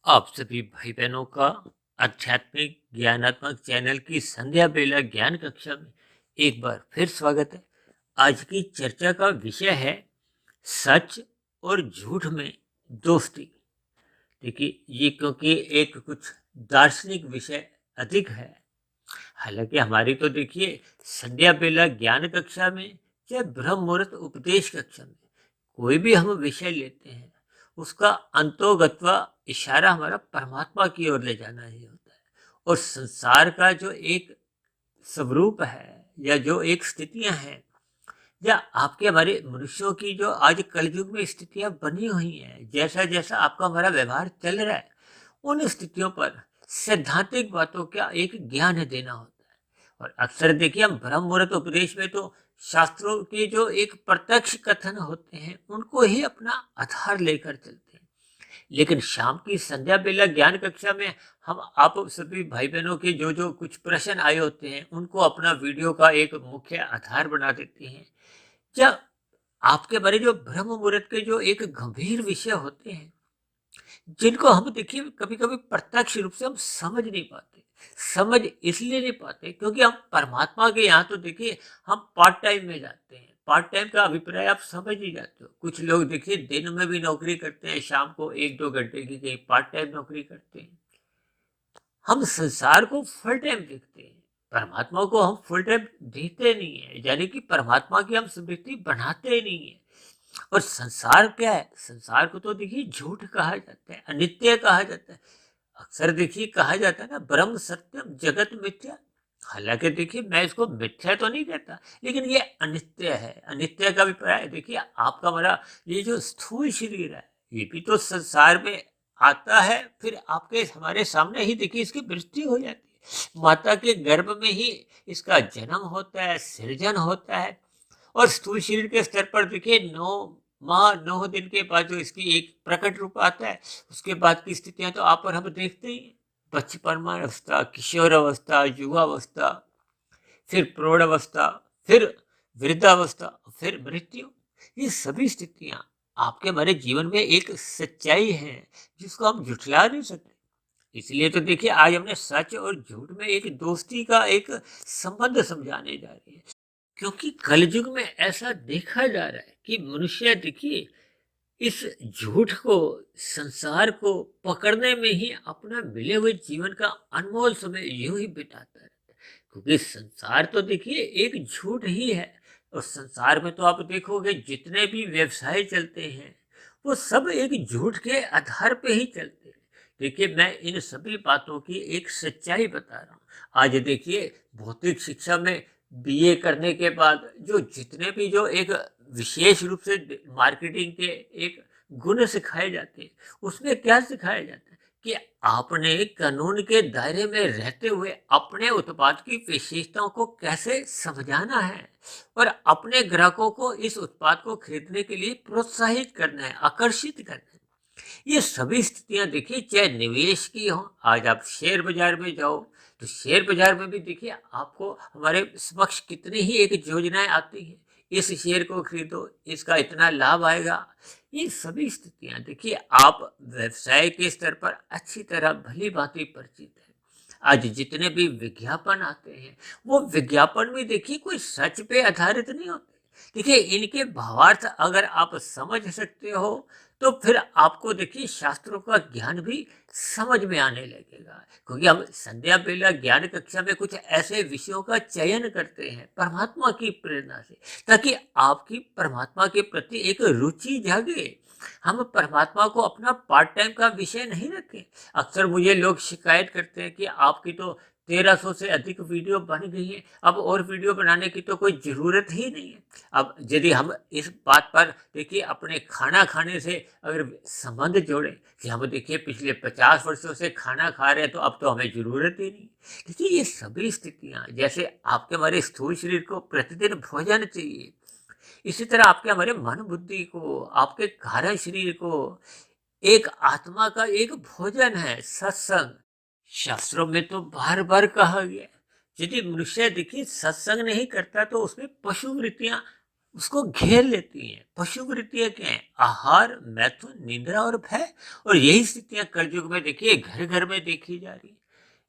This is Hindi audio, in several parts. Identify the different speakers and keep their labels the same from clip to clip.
Speaker 1: आप सभी भाई बहनों का आध्यात्मिक ज्ञानात्मक चैनल की संध्या बेला ज्ञान कक्षा में एक बार फिर स्वागत है। आज की चर्चा का विषय है सच और झूठ में दोस्ती। देखिए, ये क्योंकि एक कुछ दार्शनिक विषय अधिक है। हालांकि हमारी तो देखिए संध्या बेला ज्ञान कक्षा में या ब्रह्म मुहूर्त उपदेश कक्षा में कोई भी हम विषय लेते हैं, उसका अंतोगत्वा इशारा हमारा परमात्मा की ओर ले जाना ही होता है। और संसार का जो एक स्वरूप है या जो एक स्थितियां हैं या आपके हमारे मनुष्यों की जो आज कलयुग में स्थितियां बनी हुई हैं, जैसा जैसा आपका हमारा व्यवहार चल रहा है, उन स्थितियों पर सैद्धांतिक बातों का एक ज्ञान देना होता है। और अक्सर देखिए हम ब्रह्म मुहूर्त उपदेश में तो शास्त्रों के जो एक प्रत्यक्ष कथन होते हैं उनको ही अपना आधार लेकर चलते हैं। लेकिन शाम की संध्या बेला ज्ञान कक्षा में हम आप सभी भाई बहनों के जो जो कुछ प्रश्न आए होते हैं उनको अपना वीडियो का एक मुख्य आधार बना देते हैं। या आपके बारे जो ब्रह्म मुहूर्त के जो एक गंभीर विषय होते हैं, जिनको हम देखिए कभी कभी प्रत्यक्ष रूप से हम समझ नहीं पाते। समझ इसलिए नहीं पाते क्योंकि हम परमात्मा के यहाँ तो देखिए हम पार्ट टाइम में जाते हैं। पार्ट टाइम का अभिप्राय आप समझ ही जाते हो। कुछ लोग देखिए दिन में भी नौकरी करते हैं, शाम को 1-2 घंटे की कहीं पार्ट टाइम नौकरी करते हैं। हम संसार को फुल टाइम देखते हैं, परमात्मा को हम फुल टाइम देखते नहीं है, यानी कि परमात्मा की हम स्मृति बनाते नहीं है। और संसार क्या है? संसार को तो देखिए झूठ कहा जाता है, अनित्य कहा जाता है। अक्सर देखिए कहा जाता है ना, ब्रह्म सत्यम जगत मिथ्या। हालांकि देखिए मैं इसको मिथ्या तो नहीं कहता, लेकिन ये अनित्य है। अनित्य का अभिप्राय देखिए आपका हमारा ये जो स्थूल शरीर है, ये भी तो संसार में आता है, फिर आपके हमारे सामने ही देखिए इसकी मृत्यु हो जाती है। माता के गर्भ में ही इसका जन्म होता है, सृजन होता है। और स्थूल शरीर के स्तर पर देखिए 9 माह 9 दिन के बाद जो इसकी एक प्रकट रूप आता है, उसके बाद की स्थितियां तो आप और हम देखते ही हैं। बचपन अवस्था, किशोर अवस्था, युवावस्था, फिर प्रौढ़ अवस्था, फिर वृद्धावस्था, फिर मृत्यु। ये सभी स्थितियां आपके हमारे जीवन में एक सच्चाई है जिसको हम झुठला नहीं सकते। इसलिए तो देखिए आज हमने सच और झूठ में एक दोस्ती का एक संबंध समझाने जा रहे हैं। क्योंकि कलयुग में ऐसा देखा जा रहा है कि मनुष्य देखिए इस झूठ को, संसार को पकड़ने में ही अपना मिले हुए जीवन का अनमोल समय यूं ही बिताता है। क्योंकि संसार तो देखिए एक झूठ ही है। और संसार में तो आप देखोगे जितने भी व्यवसाय चलते हैं वो सब एक झूठ के आधार पे ही चलते हैं। देखिए मैं इन सभी बातों की एक सच्चाई बता रहा हूँ। आज देखिए भौतिक शिक्षा में बीए करने के बाद जो जितने भी जो एक विशेष रूप से मार्केटिंग के एक गुण सिखाए जाते हैं, उसमें क्या सिखाया जाता है कि आपने कानून के दायरे में रहते हुए अपने उत्पाद की विशेषताओं को कैसे समझाना है और अपने ग्राहकों को इस उत्पाद को खरीदने के लिए प्रोत्साहित करना है, आकर्षित करना है। ये सभी स्थितियां देखिए चाहे निवेश की हो, आज आप शेयर बाजार में जाओ तो शेयर बाजार में भी देखिए आपको हमारे समक्ष कितनी ही एक योजनाएं आती हैं। इस शेयर को खरीदो, इसका इतना लाभ आएगा। ये सभी स्थितियां देखिए आप व्यवसाय के स्तर पर अच्छी तरह भली भांति परिचित है। आज जितने भी विज्ञापन आते हैं वो विज्ञापन भी देखिए कोई सच पे आधारित नहीं होते। देखिए इनके भावार्थ अगर आप समझ सकते हो तो फिर आपको देखिए शास्त्रों का ज्ञान भी समझ में आने लगेगा। क्योंकि हम संध्या बेला ज्ञान कक्षा में कुछ ऐसे विषयों का चयन करते हैं परमात्मा की प्रेरणा से, ताकि आपकी परमात्मा के प्रति एक रुचि जागे। हम परमात्मा को अपना पार्ट टाइम का विषय नहीं रखें। अक्सर मुझे लोग शिकायत करते हैं कि आपकी तो 1300 से अधिक वीडियो बन गई है, अब और वीडियो बनाने की तो कोई ज़रूरत ही नहीं है। अब यदि हम इस बात पर देखिए अपने खाना खाने से अगर संबंध जोड़ें कि हम देखिए पिछले 50 वर्षों से खाना खा रहे हैं तो अब तो हमें ज़रूरत ही नहीं। देखिए ये सभी स्थितियाँ, जैसे आपके हमारे स्थूल शरीर को प्रतिदिन भोजन चाहिए, इसी तरह आपके हमारे मन बुद्धि को, आपके कारण शरीर को एक आत्मा का एक भोजन है सत्संग। शास्त्रों में तो बार बार कहा गया है, यदि मनुष्य देखिए सत्संग नहीं करता तो उसमें पशु वृत्तियां उसको घेर लेती हैं। पशु वृत्तियाँ क्या हैं? आहार, मैथुन, निद्रा और भय। और यही स्थितियाँ कलयुग में देखिए घर-घर में देखी जा रही हैं।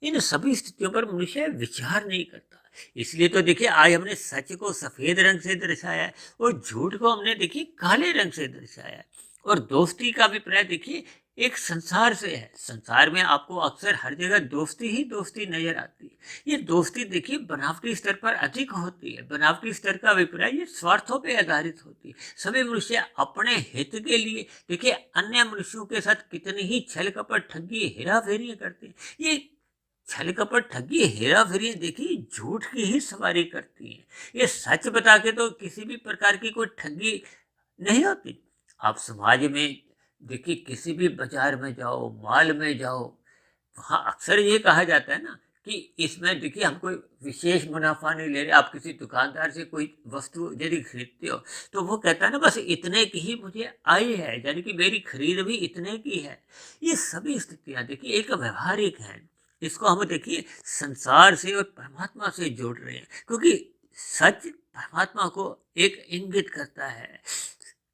Speaker 1: इन सभी स्थितियों पर मनुष्य विचार नहीं करता। इसलिए तो देखिए आज हमने सच को सफ़ेद रंग से दर्शाया है और झूठ को हमने देखिए काले रंग से दर्शाया है। और दोस्ती का अभिप्राय देखिए एक संसार से है। संसार में आपको अक्सर हर जगह दोस्ती ही दोस्ती नज़र आती है। ये दोस्ती देखिए बनावटी स्तर पर अधिक होती है। बनावटी स्तर का अभिप्राय ये स्वार्थों पे आधारित होती है। सभी मनुष्य अपने हित के लिए देखिए अन्य मनुष्यों के साथ कितनी ही छल कपट ठगी हेरा फेरी करते हैं। ये छल कपट ठगी हेरा फेरी देखिए झूठ की ही सवारी करती है। ये सच बता के तो किसी भी प्रकार की कोई ठगी नहीं होती। आप समाज में देखिए किसी भी बाजार में जाओ, मॉल में जाओ, वहाँ अक्सर ये कहा जाता है ना कि इसमें देखिए हम कोई विशेष मुनाफा नहीं ले रहे। आप किसी दुकानदार से कोई वस्तु यदि खरीदते हो तो वो कहता है ना बस इतने की ही मुझे आई है, यानी कि मेरी खरीद भी इतने की है। ये सभी स्थितियाँ देखिए एक व्यवहारिक हैं। इसको हम देखिए संसार से और परमात्मा से जोड़ रहे हैं, क्योंकि सच परमात्मा को एक इंगित करता है।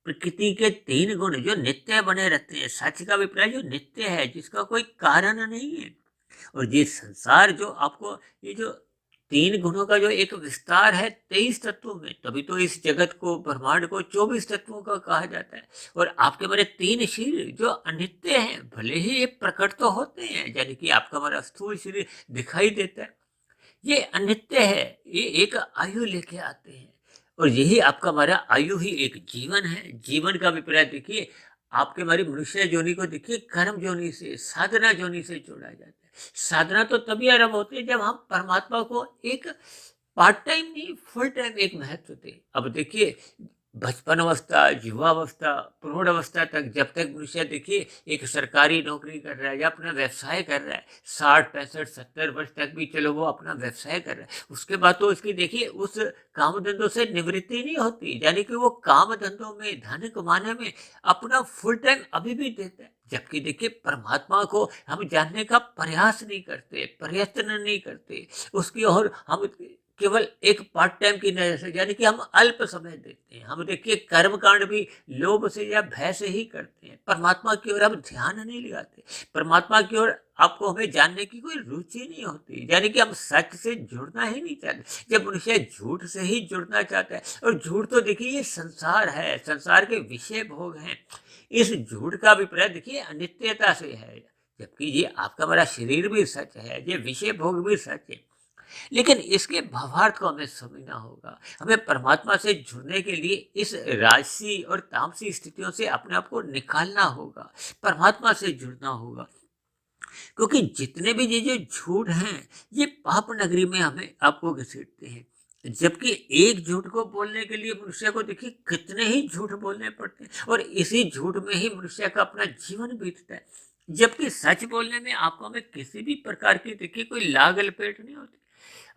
Speaker 1: प्रकृति के 3 गुण जो नित्य बने रहते हैं, सच का अभिप्राय जो नित्य है, जिसका कोई कारण नहीं है। और ये संसार जो आपको ये जो 3 गुणों का जो एक विस्तार है 23 तत्वों में, तभी तो इस जगत को ब्रह्मांड को 24 तत्वों का कहा जाता है। और आपके हमारे 3 शरीर जो अनित्य हैं, भले ही ये प्रकट तो होते हैं, यानी कि आपका हमारा स्थूल शरीर दिखाई देता है, ये अनित्य है। ये एक आयु लेके आते हैं और यही आपका हमारा आयु ही एक जीवन है। जीवन का अभिप्राय देखिए आपके हमारी मनुष्य जोनि को देखिए कर्म जोनि से, साधना जोनि से जोड़ा जाता है। साधना तो तभी आरंभ होती है जब हम परमात्मा को एक पार्ट टाइम नहीं फुल टाइम एक महत्व दें। अब देखिए बचपन अवस्था, युवावस्था, प्रौढ़ अवस्था तक जब तक मनुष्य देखिए एक सरकारी नौकरी कर रहा है या अपना व्यवसाय कर रहा है, 60, 65, 70 वर्ष तक भी चलो वो अपना व्यवसाय कर रहा है, उसके बाद तो उसकी देखिए उस काम धंधों से निवृत्ति नहीं होती, यानी कि वो काम धंधों में धन कमाने में अपना फुल टाइम अभी भी देता है। जबकि देखिए परमात्मा को हम जानने का प्रयास नहीं करते, प्रयत्न नहीं करते, उसकी ओर हम केवल एक पार्ट टाइम की नज़र से, यानी कि हम अल्प समय देते हैं। हम देखिए कर्म कांड भी लोभ से या भय से ही करते हैं। परमात्मा की ओर हम ध्यान नहीं लगाते। परमात्मा की ओर आपको हमें जानने की कोई रुचि नहीं होती, यानी कि हम सच से जुड़ना ही नहीं चाहते। जब मनुष्य झूठ से ही जुड़ना चाहता है, और झूठ तो देखिए ये संसार है, संसार के विषय भोग हैं। इस झूठ का अभिप्राय देखिए अनित्यता से है, जबकि ये आपका हमारा शरीर भी सच है, ये विषय भोग भी सच है। लेकिन इसके भावार्थ को हमें समझना होगा। हमें परमात्मा से जुड़ने के लिए इस राजसी और तामसी स्थितियों से अपने आप को निकालना होगा, परमात्मा से जुड़ना होगा। क्योंकि जितने भी ये जो झूठ हैं, ये पाप नगरी में हमें आपको घसीटते हैं। जबकि एक झूठ को बोलने के लिए मनुष्य को देखिए कितने ही झूठ बोलने पड़ते हैं, और इसी झूठ में ही मनुष्य का अपना जीवन बीतता है। जबकि सच बोलने में आपको हमें किसी भी प्रकार की देखिए कोई लाग लपेट नहीं होती।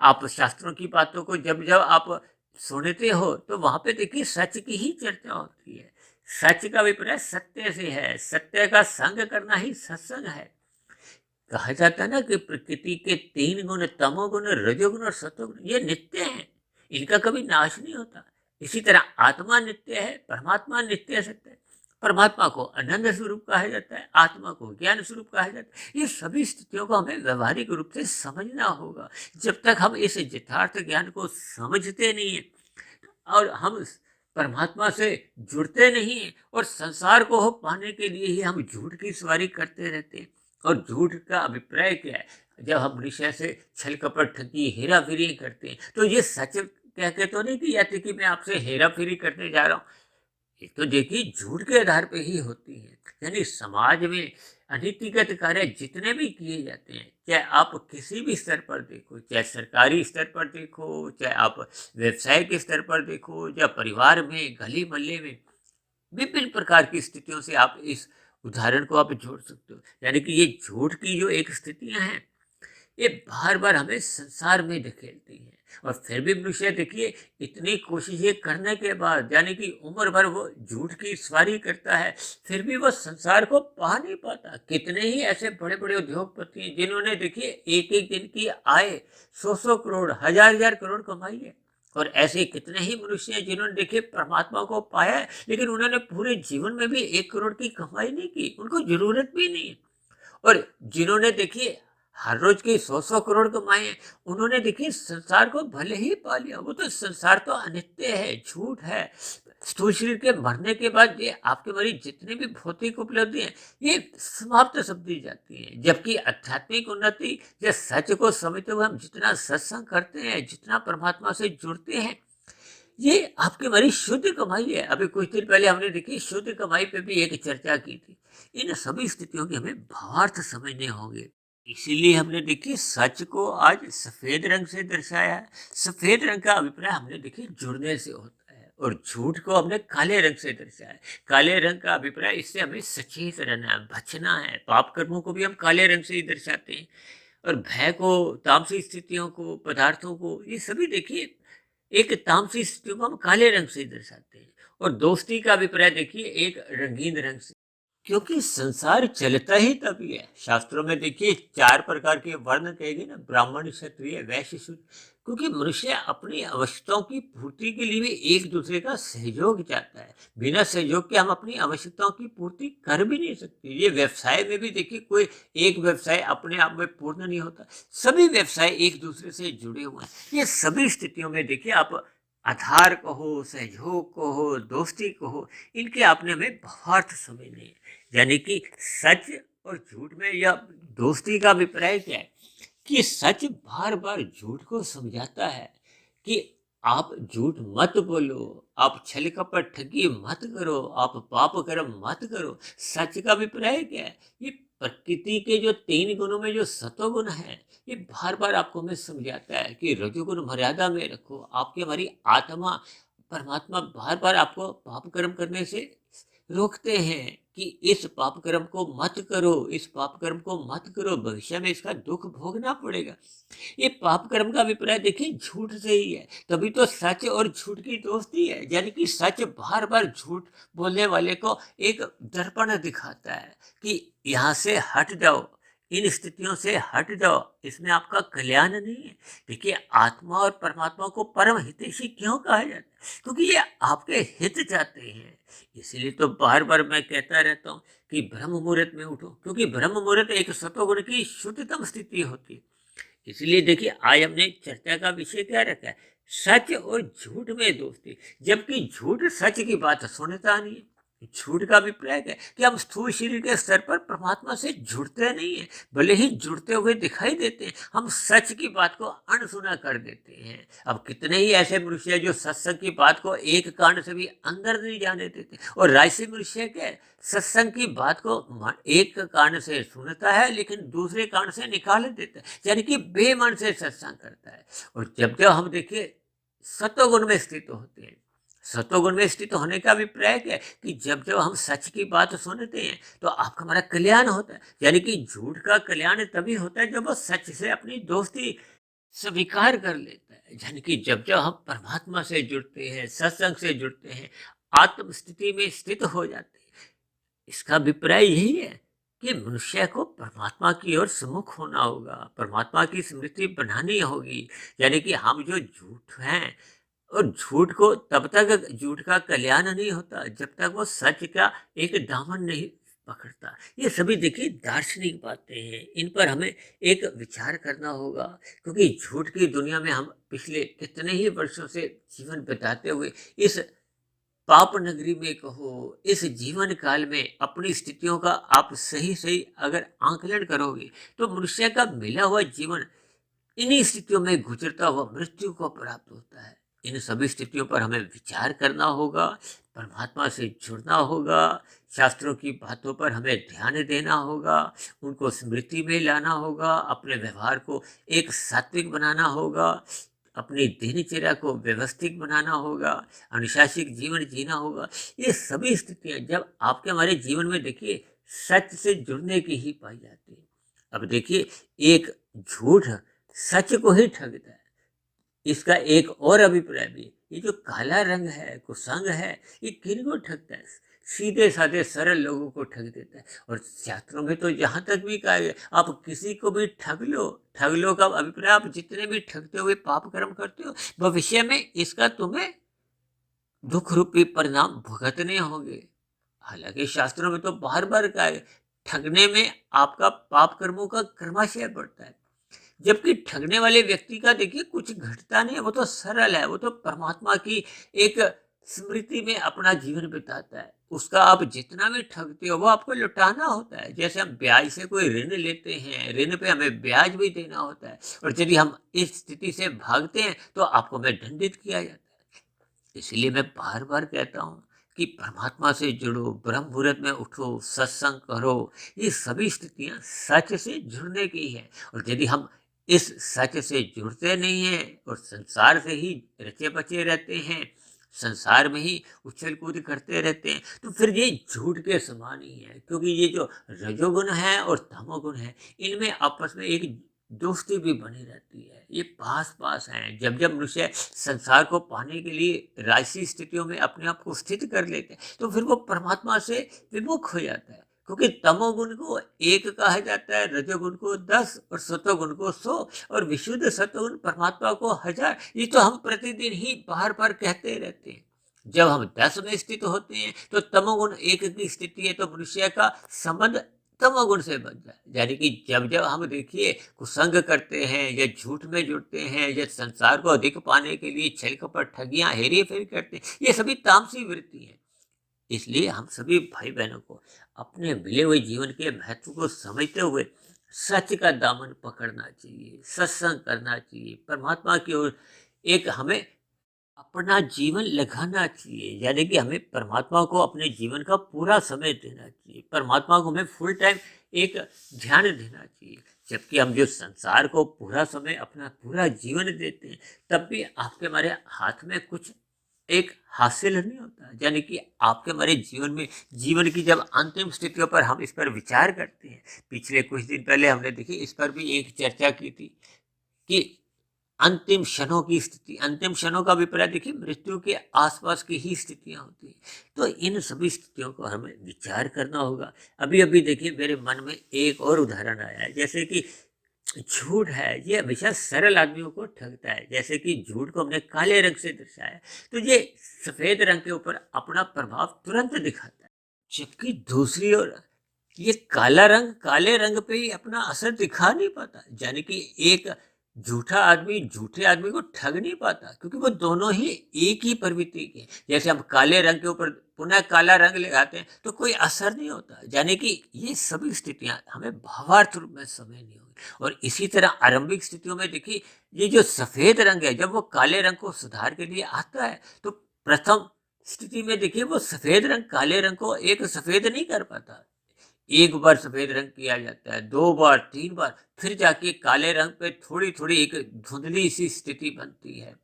Speaker 1: आप शास्त्रों की बातों को जब जब आप सुनते हो तो वहां पे देखिए सच की ही चर्चा होती है। सच का अभिप्राय सत्य से है, सत्य का संग करना ही सत्संग है। कहा जाता है ना कि प्रकृति के 3 गुण, तमोगुण, रजोगुण और सतोगुण, ये नित्य हैं, इनका कभी नाश नहीं होता। इसी तरह आत्मा नित्य है, परमात्मा नित्य सत्य है। परमात्मा को आनंद स्वरूप कहा जाता है, आत्मा को ज्ञान स्वरूप कहा जाता है। ये सभी स्थितियों को हमें व्यवहारिक रूप से समझना होगा। जब तक हम इस यथार्थ ज्ञान को समझते नहीं है और हम परमात्मा से जुड़ते नहीं हैं, और संसार को हो पाने के लिए ही हम झूठ की सवारी करते रहते हैं। और झूठ का अभिप्राय क्या है? जब हम मनुष्य से छल कपट ठगी हेरा फेरी करते हैं तो ये सच कह के तो नहीं कि याती कि मैं आपसे हेरा फेरी करने जा रहा हूँ। ये तो देखिए झूठ के आधार पे ही होती है। यानी समाज में अनीतिगत कार्य जितने भी किए जाते हैं, चाहे आप किसी भी स्तर पर देखो, चाहे सरकारी स्तर पर देखो, चाहे आप व्यवसाय के स्तर पर देखो, या परिवार में, गली मोहल्ले में, विभिन्न प्रकार की स्थितियों से आप इस उदाहरण को आप जोड़ सकते हो। यानी कि ये झूठ की जो एक स्थितियां हैं, ये बार बार हमें संसार में धकेलती हैं। और फिर भी मनुष्य देखिए इतनी कोशिशें करने के बाद, यानी कि उम्र भर वो झूठ की सवारी करता है, फिर भी वो संसार को पा नहीं पाता। कितने ही ऐसे बड़े बड़े उद्योगपति हैं जिन्होंने देखिए एक एक दिन की आय 100-100 करोड़, 1000-1000 करोड़ कमाई है, और ऐसे कितने ही मनुष्य हैं जिन्होंने देखिए परमात्मा को पाया है, लेकिन उन्होंने पूरे जीवन में भी 1 करोड़ की कमाई नहीं की, उनको जरूरत भी नहीं है। और जिन्होंने देखिए हर रोज के 100-100 करोड़ कमाए हैं, उन्होंने देखिए संसार को भले ही पा लिया। वो तो संसार तो अनित्य है, झूठ है। स्थूल शरीर के मरने के बाद ये आपके मरी जितनी भी भौतिक उपलब्धि हैं, ये समाप्त समझी जाती हैं। जबकि आध्यात्मिक उन्नति या सच को समझते हुए हम जितना सत्संग करते हैं, जितना परमात्मा से जुड़ते हैं, ये आपकी हमारी शुद्ध कमाई है। अभी कुछ दिन पहले हमने देखी शुद्ध कमाई पे भी एक चर्चा की थी। इन सभी स्थितियों के हमें भावार्थ समझने होंगे। इसीलिए हमने देखी सच को आज सफेद रंग से दर्शाया है। सफेद रंग का अभिप्राय हमने देखी जुड़ने से होता है, और झूठ को हमने काले रंग से दर्शाया है। काले रंग का अभिप्राय इससे हमें सचेत रहना है, बचना है। पाप कर्मों को भी हम काले रंग से ही दर्शाते हैं, और भय को, तामसिक स्थितियों को, पदार्थों को, ये सभी देखिए एक तामसिक स्थितियों को हम काले रंग से दर्शाते हैं। और दोस्ती का अभिप्राय देखिए एक रंगीन रंग से, क्योंकि संसार चलता ही तभी है। शास्त्रों में देखिए 4 प्रकार के वर्ण कहे गए ना, ब्राह्मण, क्षत्रिय, वैश्य, शूद्र। क्योंकि मनुष्य अपनी आवश्यकताओं की पूर्ति के लिए भी एक दूसरे का सहयोग चाहता है। बिना सहयोग के हम अपनी आवश्यकताओं की पूर्ति कर भी नहीं सकते। ये व्यवसाय में भी देखिए कोई एक व्यवसाय अपने आप में पूर्ण नहीं होता, सभी व्यवसाय एक दूसरे से जुड़े हुए हैं। ये सभी स्थितियों में देखिए आप आधार कहो, सहयोग कहो, दोस्ती कहो, इनके आपने हमें भावार्थ समझने हैं। यानी कि सच और झूठ में या दोस्ती का अभिप्राय क्या है कि सच बार बार झूठ को समझाता है कि आप झूठ मत बोलो, आप छल कपट ठगी मत करो, आप पाप कर्म मत करो। सच का अभिप्राय क्या है? ये प्रकृति के जो 3 गुणों में जो सतोगुण है, ये बार बार आपको हमें समझाता है कि रजोगुण मर्यादा में रखो। आपकी हमारी आत्मा, परमात्मा बार बार आपको पाप कर्म करने से रोकते हैं कि इस पाप कर्म को मत करो, इस पाप कर्म को मत करो, भविष्य में इसका दुख भोगना पड़ेगा। ये पाप कर्म का अभिप्राय देखिए झूठ से ही है। तभी तो सच और झूठ की दोस्ती है। यानी कि सच बार बार झूठ बोलने वाले को एक दर्पण दिखाता है कि यहाँ से हट जाओ, इन स्थितियों से हट जाओ, इसमें आपका कल्याण नहीं है। देखिए आत्मा और परमात्मा को परम हितैषी क्यों कहा जाता है? क्योंकि ये आपके हित चाहते हैं। इसलिए तो बार बार मैं कहता रहता हूँ कि ब्रह्म मुहूर्त में उठो, क्योंकि ब्रह्म मुहूर्त एक सतोगुण की शुद्धतम स्थिति होती है। इसलिए देखिए आज हमने चर्चा का विषय क्या रखा है, सच और झूठ में दोस्ती। जबकि झूठ सच की बात सुनता नहीं है। झूठ का अभिप्राय क्या है कि हम स्थूल शरीर के स्तर पर परमात्मा से जुड़ते नहीं है। भले ही जुड़ते हुए दिखाई देते हैं, हम सच की बात को अनसुना कर देते हैं। अब कितने ही ऐसे मनुष्य हैं जो सत्संग की बात को एक कान से भी अंदर नहीं जाने देते, और राजसी मनुष्य क्या है, सत्संग की बात को एक कान से सुनता है लेकिन दूसरे कान से निकाल देता है, यानी कि बेमन से सत्संग करता है। और जब जब हम देखिए सतोगुण में स्थित होते हैं, सतोगुण में स्थित होने का अभिप्राय क्या है कि जब जब हम सच की बात सुनते हैं तो आपका हमारा कल्याण होता है। यानी कि झूठ का कल्याण तभी होता है जब वो सच से अपनी दोस्ती स्वीकार कर लेता है। यानी कि जब जब हम परमात्मा से जुड़ते हैं, सत्संग से जुड़ते हैं, आत्म स्थिति में स्थित हो जाते हैं, इसका अभिप्राय यही है कि मनुष्य को परमात्मा की ओर सम्मुख होना होगा, परमात्मा की स्मृति बनानी होगी। यानी कि हम जो झूठ हैं, और झूठ को तब तक झूठ का कल्याण नहीं होता जब तक वो सच का एक दामन नहीं पकड़ता। ये सभी देखिए दार्शनिक बातें हैं, इन पर हमें एक विचार करना होगा। क्योंकि झूठ की दुनिया में हम पिछले कितने ही वर्षों से जीवन बिताते हुए इस पाप नगरी में कहो, इस जीवन काल में अपनी स्थितियों का आप सही सही अगर आंकलन करोगे तो मनुष्य का मिला हुआ जीवन इन्हीं स्थितियों में गुजरता हुआ मृत्यु को प्राप्त होता है। इन सभी स्थितियों पर हमें विचार करना होगा, परमात्मा से जुड़ना होगा, शास्त्रों की बातों पर हमें ध्यान देना होगा, उनको स्मृति में लाना होगा, अपने व्यवहार को एक सात्विक बनाना होगा, अपनी दिनचर्या को व्यवस्थित बनाना होगा, अनुशासित जीवन जीना होगा। ये सभी स्थितियां जब आपके हमारे जीवन में देखिए सच से जुड़ने की ही पाई जाती है। अब देखिए एक झूठ सच को ही ठगता है। इसका एक और अभिप्राय भी है, ये जो काला रंग है, कुसंग है, ये किन को ठगता है? सीधे साधे सरल लोगों को ठग देता है। और शास्त्रों में तो जहाँ तक भी कहा है, आप किसी को भी ठग लो का अभिप्राय, आप जितने भी ठगते हुए पाप कर्म करते हो, भविष्य में इसका तुम्हें दुख रूपी परिणाम भुगतने होंगे। हालांकि शास्त्रों में तो बार बार कहा है, ठगने में आपका पाप कर्मों का क्रमशः बढ़ता है, जबकि ठगने वाले व्यक्ति का देखिए कुछ घटता नहीं है, वो तो सरल है, वो तो परमात्मा की एक स्मृति में अपना जीवन बिताता है। उसका आप जितना भी ठगते हो वो आपको लौटाना होता है। जैसे हम ब्याज से कोई ऋण लेते हैं, ऋण पे हमें ब्याज भी देना होता है, और यदि हम इस स्थिति से भागते हैं तो आपको हमें दंडित किया जाता है। इसलिए मैं बार बार कहता हूँ कि परमात्मा से जुड़ो, ब्रह्म मुहूर्त में उठो, सत्संग करो। ये सभी स्थितियां सच से जुड़ने की है। और यदि हम इस सच से जुड़ते नहीं हैं और संसार से ही रचे बचे रहते हैं, संसार में ही उछल कूद करते रहते हैं, तो फिर ये झूठ के समान ही है। क्योंकि ये जो रजोगुण है और तमोगुण है, इनमें आपस में एक दोस्ती भी बनी रहती है। ये पास पास हैं। जब जब मनुष्य संसार को पाने के लिए राजसी स्थितियों में अपने आप को स्थित कर लेते हैं, तो फिर वो परमात्मा से विमुख हो जाता है। क्योंकि तमोगुण को 1 कहा जाता है, रजोगुण को 10 और सतोगुण को 100 और विशुद्ध सतोगुण परमात्मा को 1000। ये तो हम प्रतिदिन ही बार बार कहते रहते हैं। जब हम 10 में स्थित होते हैं तो तमोगुण 1 की स्थिति है, तो मनुष्य का संबंध तमोगुण से बन जाए। यानी कि जब जब हम देखिए कुसंग करते हैं या झूठ में जुड़ते हैं या संसार को अधिक पाने के लिए छल कपट ठगियां हेरी फेरी करते हैं, ये सभी तामसी वृत्ति है। इसलिए हम सभी भाई बहनों को अपने मिले हुए जीवन के महत्व को समझते हुए सच का दामन पकड़ना चाहिए, सत्संग करना चाहिए, परमात्मा की ओर एक हमें अपना जीवन लगाना चाहिए। यानी कि हमें परमात्मा को अपने जीवन का पूरा समय देना चाहिए, परमात्मा को हमें फुल टाइम एक ध्यान देना चाहिए। जबकि हम जो संसार को पूरा समय अपना पूरा जीवन देते हैं, तब भी आपके हमारे हाथ में कुछ एक हासिल नहीं होता। यानी कि आपके हमारे जीवन में, जीवन की जब अंतिम स्थितियों पर हम इस पर विचार करते हैं, पिछले कुछ दिन पहले हमने देखी इस पर भी एक चर्चा की थी कि अंतिम क्षणों की स्थिति, अंतिम क्षणों का अभिप्राय देखिए मृत्यु के आसपास की ही स्थितियां होती हैं। तो इन सभी स्थितियों को हमें विचार करना होगा। अभी अभी देखिए मेरे मन में एक और उदाहरण आया है, जैसे कि झूठ है, ये हमेशा सरल आदमियों को ठगता है। जैसे कि झूठ को हमने काले रंग से दर्शाया, तो ये सफेद रंग के ऊपर अपना प्रभाव तुरंत दिखाता है। जबकि दूसरी ओर ये काला रंग काले रंग पे ही अपना असर दिखा नहीं पाता। यानी कि एक झूठा आदमी झूठे आदमी को ठग नहीं पाता, क्योंकि वो दोनों ही एक ही प्रवृत्ति के। जैसे हम काले रंग के ऊपर पुनः काला रंग लगाते हैं तो कोई असर नहीं होता। यानी कि ये सभी स्थितियां हमें भावार्थ रूप में समझनी होगी। और इसी तरह आरंभिक स्थितियों में देखिए, ये जो सफेद रंग है, जब वो काले रंग को सुधार के लिए आता है, तो प्रथम स्थिति में देखिए वो सफेद रंग काले रंग को एक सफेद नहीं कर पाता। एक बार सफेद रंग किया जाता है, 2 बार, 3 बार, फिर जाके काले रंग पे थोड़ी थोड़ी एक धुंधली सी स्थिति बनती है।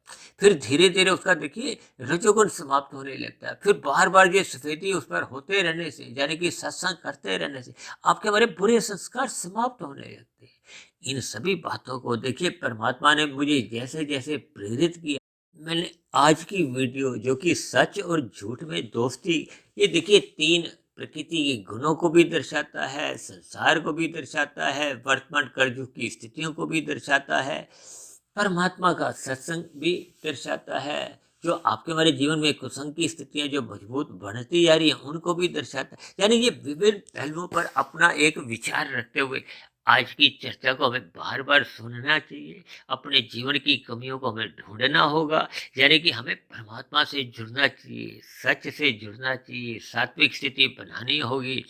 Speaker 1: फिर धीरे धीरे उसका देखिए रजोगुण समाप्त होने लगता है। फिर बार बार ये सफेदी उस पर होते रहने से, यानी कि सत्संग करते रहने से आपके हमारे बुरे संस्कार समाप्त होने लगते हैं। इन सभी बातों को देखिए परमात्मा ने मुझे जैसे जैसे प्रेरित किया, मैंने आज की वीडियो जो कि सच और झूठ में दोस्ती, ये देखिए 3 प्रकृति के गुणों को भी दर्शाता है, संसार को भी दर्शाता है, वर्तमान कलयुग की स्थितियों को भी दर्शाता है, परमात्मा का सत्संग भी दर्शाता है, जो आपके हमारे जीवन में कुसंग की स्थितियां जो मजबूत बढ़ती जा रही हैं उनको भी दर्शाता है। यानी ये विभिन्न पहलुओं पर अपना एक विचार रखते हुए आज की चर्चा को हमें बार बार सुनना चाहिए। अपने जीवन की कमियों को हमें ढूंढना होगा। यानी कि हमें परमात्मा से जुड़ना चाहिए, सच से जुड़ना चाहिए, सात्विक स्थिति बनानी होगी।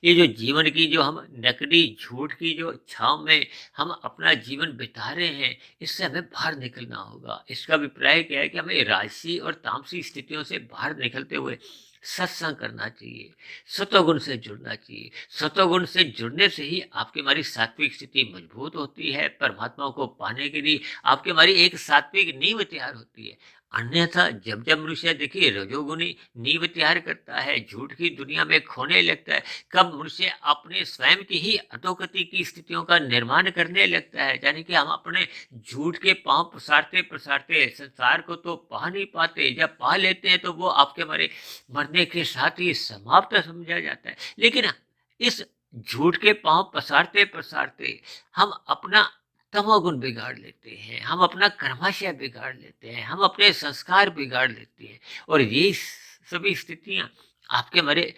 Speaker 1: ये जो जीवन की जो हम नकली झूठ की जो छाव में हम अपना जीवन बिता रहे हैं, इससे हमें बाहर निकलना होगा। इसका अभिप्राय क्या है कि हमें राजसी और तामसी स्थितियों से बाहर निकलते हुए सत्संग करना चाहिए, सतोगुण से जुड़ना चाहिए। सतोगुण से जुड़ने से ही आपकी हमारी सात्विक स्थिति मजबूत होती है। परमात्मा को पाने के लिए आपकी हमारी एक सात्विक नींव तैयार होती है। अन्यथा जब जब मनुष्य देखिए रजोगुनी नींव तैयार करता है, झूठ की दुनिया में खोने लगता है, कब मनुष्य अपने स्वयं की ही अधोगति की स्थितियों का निर्माण करने लगता है। यानी कि हम अपने झूठ के पांव पसारते पसारते संसार को तो पा नहीं पाते, जब पा लेते हैं तो वो आपके मरने के साथ ही समाप्त समझा जाता है। लेकिन इस झूठ के पांव पसारते पसारते हम अपना तमोगुण बिगाड़ लेते हैं, हम अपना कर्माशय बिगाड़ लेते हैं, हम अपने संस्कार बिगाड़ लेते हैं। और ये सभी स्थितियां आपके मरे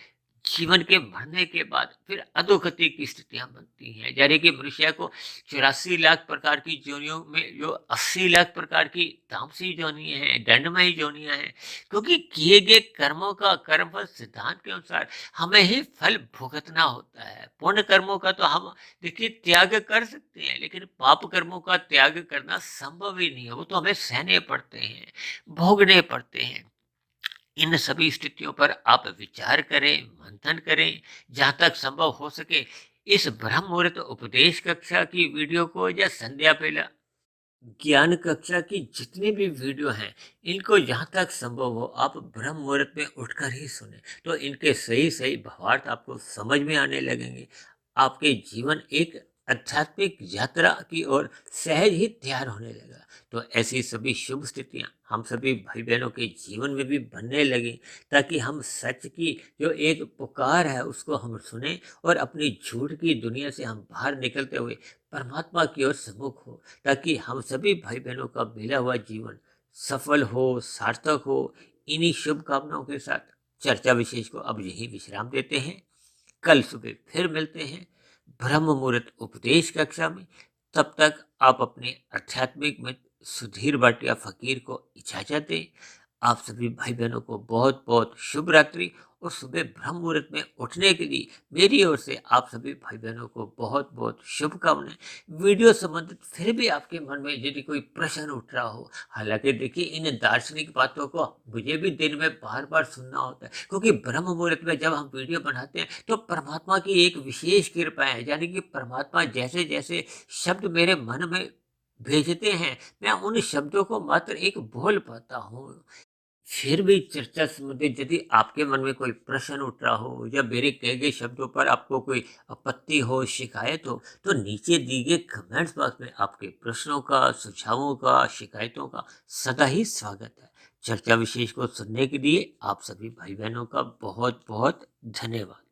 Speaker 1: जीवन के मरने के बाद फिर अधोगति की स्थितियां बनती हैं। यानी कि मनुष्य को 84 लाख प्रकार की योनियों में जो 80 लाख प्रकार की तामसी योनियां हैं, दंडमयी योनियां हैं, क्योंकि किए गए कर्मों का कर्मफल सिद्धांत के अनुसार हमें ही फल भुगतना होता है। पुण्य कर्मों का तो हम देखिए त्याग कर सकते हैं, लेकिन पाप कर्मों का त्याग करना संभव ही नहीं है। वो तो हमें सहने पड़ते हैं, भोगने पड़ते हैं। इन सभी स्थितियों पर आप विचार करें, मंथन करें। जहाँ तक संभव हो सके इस ब्रह्म मुहूर्त उपदेश कक्षा की वीडियो को या संध्या बेला ज्ञान कक्षा की जितनी भी वीडियो हैं, इनको जहाँ तक संभव हो आप ब्रह्म मुहूर्त में उठकर ही सुने, तो इनके सही सही भावार्थ आपको समझ में आने लगेंगे। आपके जीवन एक आध्यात्मिक यात्रा की ओर सहज ही तैयार होने लगा। तो ऐसी सभी शुभ स्थितियां हम सभी भाई बहनों के जीवन में भी बनने लगी, ताकि हम सच की जो एक पुकार है उसको हम सुने और अपनी झूठ की दुनिया से हम बाहर निकलते हुए परमात्मा की ओर सम्मुख हो, ताकि हम सभी भाई बहनों का मिला हुआ जीवन सफल हो, सार्थक हो। इन्हीं शुभकामनाओं के साथ चर्चा विशेष को अब यही विश्राम देते हैं। कल सुबह फिर मिलते हैं ब्रह्म मुहूर्त उपदेश कक्षा में। तब तक आप अपने आध्यात्मिक में सुधीर भाटिया फकीर को इजाजत दें। आप सभी भाई बहनों को बहुत बहुत शुभ रात्रि। और सुबह ब्रह्म मुहूर्त में उठने के लिए मेरी ओर से आप सभी भाई बहनों को बहुत बहुत शुभकामनाएं। वीडियो संबंधित फिर भी आपके मन में यदि कोई प्रश्न उठ रहा हो, हालांकि देखिए इन दार्शनिक बातों को मुझे भी दिन में बार बार सुनना होता है, क्योंकि ब्रह्म मुहूर्त में जब हम वीडियो बनाते हैं तो परमात्मा की एक विशेष कृपा है। यानी कि परमात्मा जैसे जैसे शब्द मेरे मन में भेजते हैं, मैं उन शब्दों को मात्र एक बोल पाता हूँ। फिर भी चर्चा संबंधित यदि आपके मन में कोई प्रश्न उठ रहा हो या मेरे कहे गए शब्दों पर आपको कोई आपत्ति हो, शिकायत हो, तो नीचे दिए गए कमेंट्स बॉक्स में आपके प्रश्नों का, सुझावों का, शिकायतों का सदा ही स्वागत है। चर्चा विशेष को सुनने के लिए आप सभी भाई बहनों का बहुत बहुत धन्यवाद।